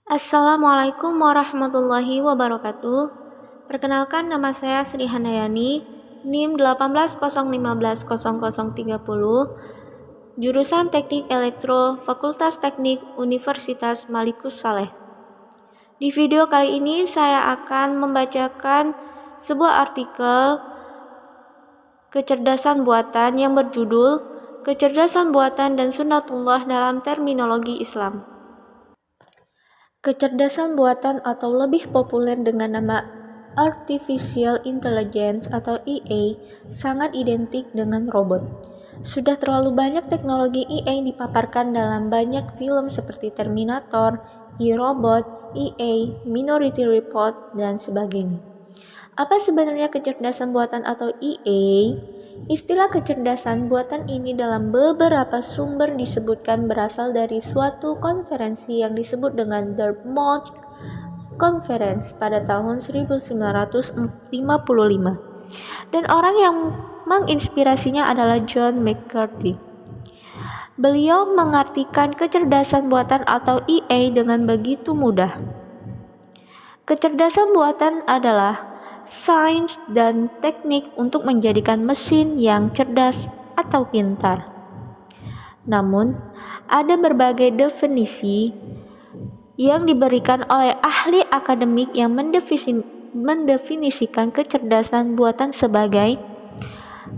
Assalamualaikum warahmatullahi wabarakatuh. Perkenalkan, nama saya Sri Handayani, NIM 1801500030, jurusan Teknik Elektro, Fakultas Teknik Universitas Malikus Saleh. Di video kali ini saya akan membacakan sebuah artikel kecerdasan buatan yang berjudul Kecerdasan Buatan dan Sunnatullah dalam Terminologi Islam. Kecerdasan buatan atau lebih populer dengan nama Artificial Intelligence atau IA sangat identik dengan robot. Sudah terlalu banyak teknologi IA dipaparkan dalam banyak film seperti Terminator, iRobot, EA, Minority Report, dan sebagainya. Apa sebenarnya kecerdasan buatan atau EA? Istilah kecerdasan buatan ini dalam beberapa sumber disebutkan berasal dari suatu konferensi yang disebut dengan Dartmouth Conference pada tahun 1955. Dan orang yang menginspirasinya adalah John McCarthy. Beliau mengartikan kecerdasan buatan atau EA dengan begitu mudah. Kecerdasan buatan adalah sains dan teknik untuk menjadikan mesin yang cerdas atau pintar. Namun, ada berbagai definisi yang diberikan oleh ahli akademik yang mendefinisikan kecerdasan buatan sebagai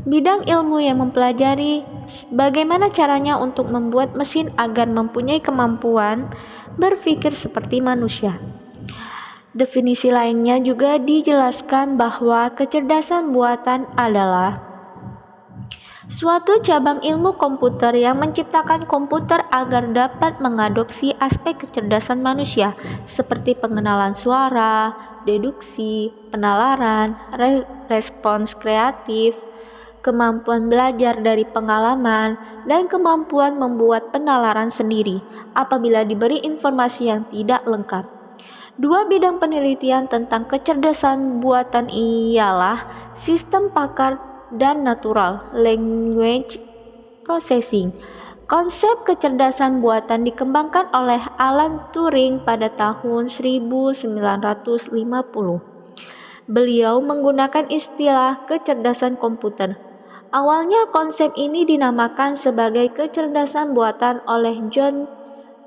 bidang ilmu yang mempelajari bagaimana caranya untuk membuat mesin agar mempunyai kemampuan berpikir seperti manusia. Definisi lainnya juga dijelaskan bahwa kecerdasan buatan adalah suatu cabang ilmu komputer yang menciptakan komputer agar dapat mengadopsi aspek kecerdasan manusia seperti pengenalan suara, deduksi, penalaran, respons kreatif, kemampuan belajar dari pengalaman, dan kemampuan membuat penalaran sendiri apabila diberi informasi yang tidak lengkap. Dua bidang penelitian tentang kecerdasan buatan ialah sistem pakar dan natural language processing. Konsep kecerdasan buatan dikembangkan oleh Alan Turing pada tahun 1950. Beliau menggunakan istilah kecerdasan komputer. Awalnya konsep ini dinamakan sebagai kecerdasan buatan oleh John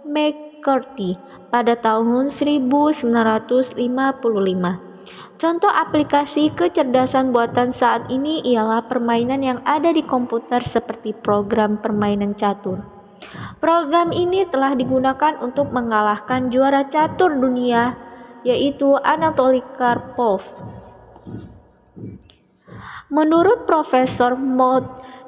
McCarthy pada tahun 1955. Contoh aplikasi kecerdasan buatan saat ini ialah permainan yang ada di komputer seperti program permainan catur. Program ini telah digunakan untuk mengalahkan juara catur dunia, yaitu Anatoly Karpov. Menurut Profesor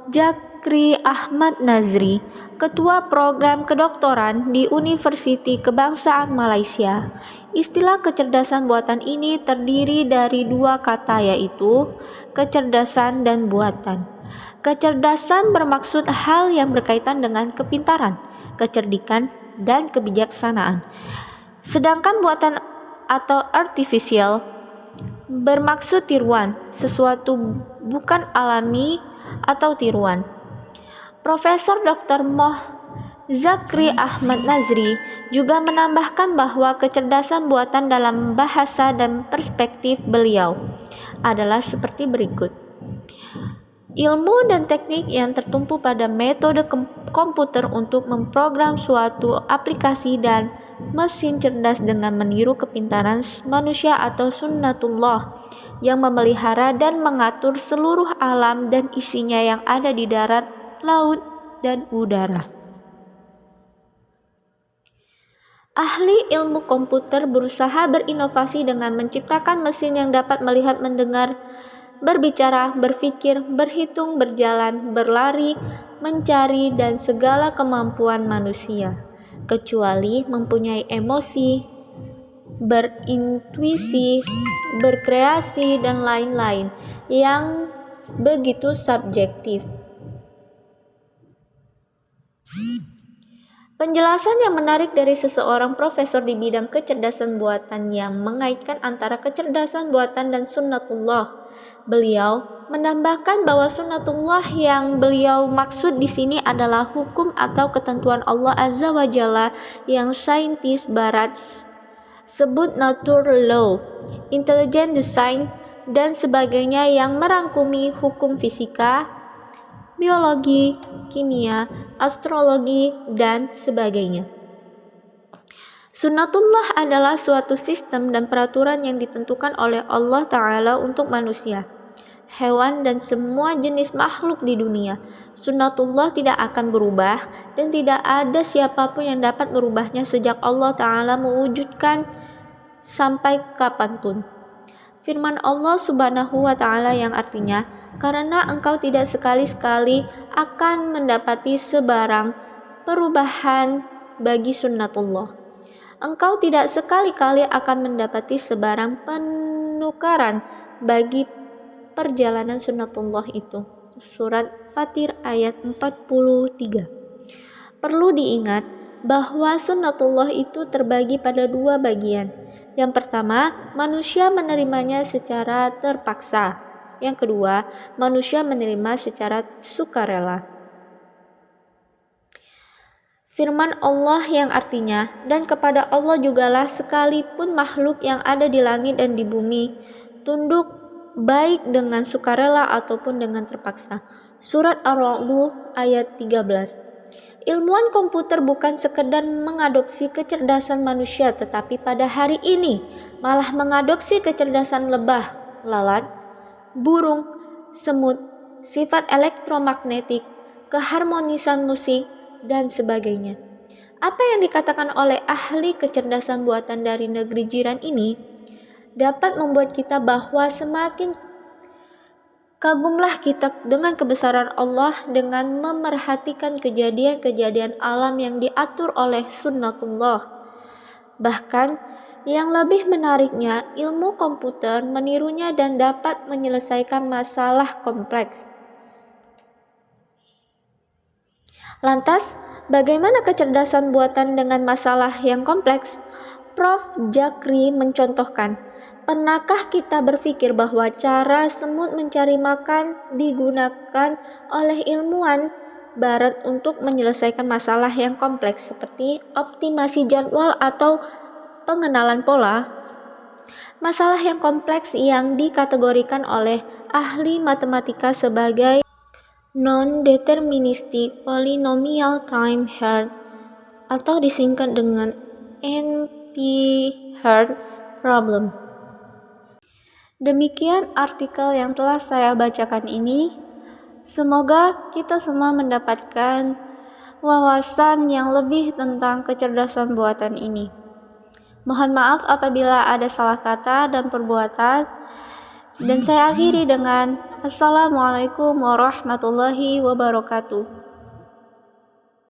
Zakri Ahmad Nazri, Ketua Program Kedokteran di Universiti Kebangsaan Malaysia, istilah kecerdasan buatan ini terdiri dari dua kata, yaitu kecerdasan dan buatan. Kecerdasan bermaksud hal yang berkaitan dengan kepintaran, kecerdikan, dan kebijaksanaan. Sedangkan buatan atau artificial bermaksud tiruan, sesuatu bukan alami atau tiruan. Profesor Dr. Zakri Ahmad Nazri juga menambahkan bahwa kecerdasan buatan dalam bahasa dan perspektif beliau adalah seperti berikut. Ilmu dan teknik yang tertumpu pada metode komputer untuk memprogram suatu aplikasi dan mesin cerdas dengan meniru kepintaran manusia atau sunnatullah yang memelihara dan mengatur seluruh alam dan isinya yang ada di darat, laut, dan udara. Ahli ilmu komputer berusaha berinovasi dengan menciptakan mesin yang dapat melihat, mendengar, berbicara, berpikir, berhitung, berjalan, berlari, mencari, dan segala kemampuan manusia, kecuali mempunyai emosi, berintuisi, berkreasi, dan lain-lain yang begitu subjektif. Penjelasan yang menarik dari seseorang profesor di bidang kecerdasan buatan yang mengaitkan antara kecerdasan buatan dan sunnatullah. Beliau menambahkan bahwa sunnatullah yang beliau maksud di sini adalah hukum atau ketentuan Allah Azza wa Jalla yang saintis barat sebut natural law, intelligent design, dan sebagainya yang merangkumi hukum fisika, biologi, kimia, astrologi, dan sebagainya. Sunnatullah adalah suatu sistem dan peraturan yang ditentukan oleh Allah Ta'ala untuk manusia, hewan, dan semua jenis makhluk di dunia. Sunnatullah tidak akan berubah dan tidak ada siapapun yang dapat merubahnya sejak Allah Ta'ala mewujudkan sampai kapanpun. Firman Allah Subhanahu wa Ta'ala yang artinya, karena engkau tidak sekali-sekali akan mendapati sebarang perubahan bagi sunnatullah. Engkau tidak sekali-kali akan mendapati sebarang penukaran bagi perjalanan sunnatullah itu. Surat Fatir ayat 43. Perlu diingat bahwa sunnatullah itu terbagi pada dua bagian. Yang pertama, manusia menerimanya secara terpaksa. Yang kedua, manusia menerima secara sukarela. Firman Allah yang artinya, dan kepada Allah jugalah sekalipun makhluk yang ada di langit dan di bumi tunduk baik dengan sukarela ataupun dengan terpaksa. Surat Ar-Ra'd ayat 13. Ilmuwan komputer bukan sekedar mengadopsi kecerdasan manusia, tetapi pada hari ini malah mengadopsi kecerdasan lebah, lalat, burung, semut, sifat elektromagnetik, keharmonisan musik, dan sebagainya. Apa yang dikatakan oleh ahli kecerdasan buatan dari negeri jiran ini dapat membuat kita bahwa semakin kagumlah kita dengan kebesaran Allah dengan memerhatikan kejadian-kejadian alam yang diatur oleh sunnatullah. Bahkan yang lebih menariknya, ilmu komputer menirunya dan dapat menyelesaikan masalah kompleks. Lantas, bagaimana kecerdasan buatan dengan masalah yang kompleks? Prof. Jakri mencontohkan, pernahkah kita berpikir bahwa cara semut mencari makan digunakan oleh ilmuwan barat untuk menyelesaikan masalah yang kompleks seperti optimasi jadwal atau pengenalan pola? Masalah yang kompleks yang dikategorikan oleh ahli matematika sebagai non-deterministic polynomial time hard atau disingkat dengan NP-hard problem. Demikian artikel yang telah saya bacakan ini. Semoga kita semua mendapatkan wawasan yang lebih tentang kecerdasan buatan ini. Mohon maaf apabila ada salah kata dan perbuatan. Dan saya akhiri dengan Assalamualaikum warahmatullahi wabarakatuh.